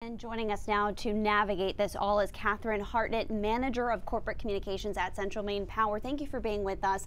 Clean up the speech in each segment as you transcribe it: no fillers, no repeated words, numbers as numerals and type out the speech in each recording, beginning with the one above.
And joining us now to navigate this all is Catherine Hartnett, Manager of Corporate Communications at Central Maine Power. Thank you for being with us.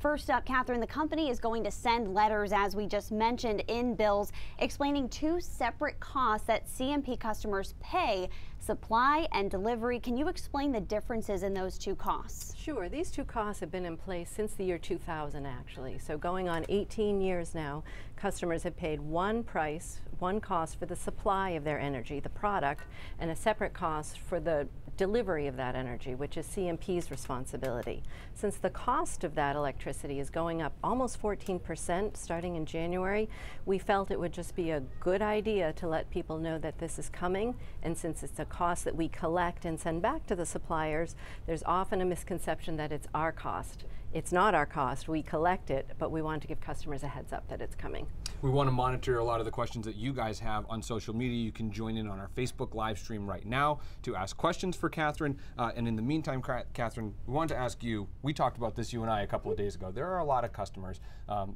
First up, Catherine, the company is going to send letters, as we just mentioned, in bills explaining two separate costs that CMP customers pay: supply and delivery. Can you explain the differences in those two costs? Sure. These two costs have been in place since the year 2000, actually. So going on 18 years now, customers have paid one price, one cost for the supply of their energy, the product, and a separate cost for the delivery of that energy, which is CMP's responsibility. Since the cost of that electricity is going up almost 14% starting in January, we felt it would just be a good idea to let people know that this is coming. And since it's a cost that we collect and send back to the suppliers, there's often a misconception that it's our cost. It's not our cost. We collect it, but we want to give customers a heads up that it's coming. We want to monitor a lot of the questions that you guys have on social media. You can join in on our Facebook live stream right now to ask questions for Catherine. And in the meantime, Catherine, we wanted to ask you, we talked about this, you and I, a couple of days ago. There are a lot of customers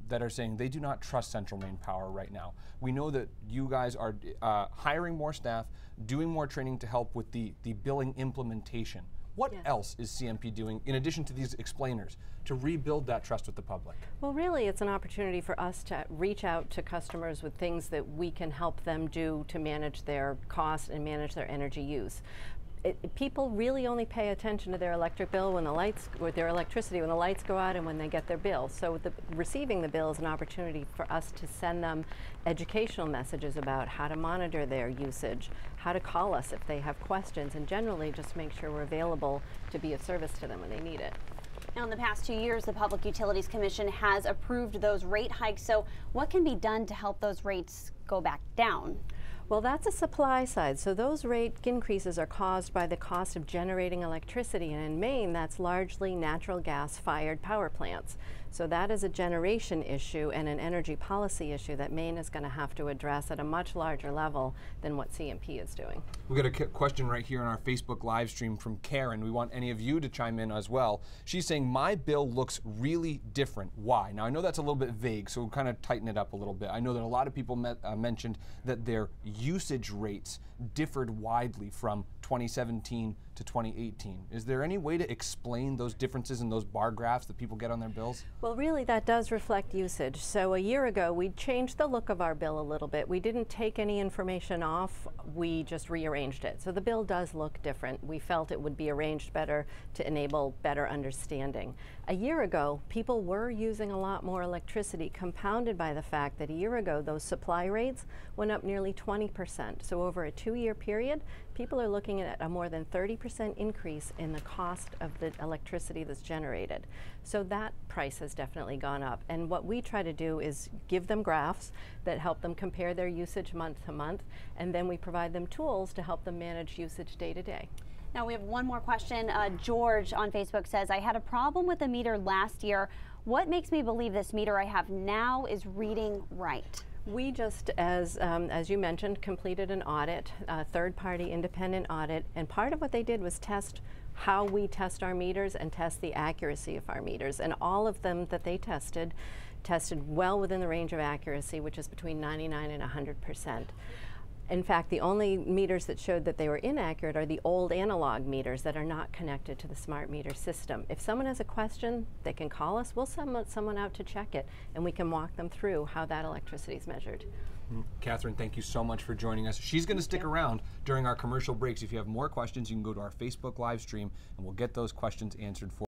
that are saying they do not trust Central Maine Power right now. We know that you guys are hiring more staff, doing more training to help with the billing implementation. What else is CMP doing, in addition to these explainers, to rebuild that trust with the public? Well, really, it's an opportunity for us to reach out to customers with things that we can help them do to manage their costs and manage their energy use. People really only pay attention to their electric bill when the lights, or their electricity when the lights go out and when they get their bill. So receiving the bill is an opportunity for us to send them educational messages about how to monitor their usage, how to call us if they have questions, and generally just make sure we're available to be of service to them when they need it. Now, in the past 2 years, the Public Utilities Commission has approved those rate hikes. So what can be done to help those rates go back down? Well, that's a supply side. So those rate increases are caused by the cost of generating electricity. And in Maine, that's largely natural gas-fired power plants. So that is a generation issue and an energy policy issue that Maine is going to have to address at a much larger level than what CMP is doing. We got a question right here on our Facebook live stream from Karen. We want any of you to chime in as well. She's saying, my bill looks really different. Why? Now, I know that's a little bit vague, so we'll kind of tighten it up a little bit. I know that a lot of people mentioned that their usage rates differed widely from 2017 to 2018. Is there any way to explain those differences in those bar graphs that people get on their bills? Well, really, that does reflect usage. So a year ago, we changed the look of our bill a little bit. We didn't take any information off, we just rearranged it. So the bill does look different. We felt it would be arranged better to enable better understanding. A year ago, people were using a lot more electricity, compounded by the fact that a year ago, those supply rates went up nearly 20%. So over a 2-year period, people are looking at a more than 30% increase in the cost of the electricity that's generated. So that price has definitely gone up. And what we try to do is give them graphs that help them compare their usage month to month, and then we provide them tools to help them manage usage day to day. Now we have one more question. George on Facebook says, I had a problem with a meter last year. What makes me believe this meter I have now is reading right? We just, as you mentioned, completed an audit, a third-party independent audit, and part of what they did was test how we test our meters and test the accuracy of our meters. And all of them that they tested well within the range of accuracy, which is between 99 and 100%. In fact, the only meters that showed that they were inaccurate are the old analog meters that are not connected to the smart meter system. If someone has a question, they can call us. We'll send someone out to check it, and we can walk them through how that electricity is measured. Catherine, thank you so much for joining us. She's going to stick around during our commercial breaks. If you have more questions, you can go to our Facebook live stream, and we'll get those questions answered for you.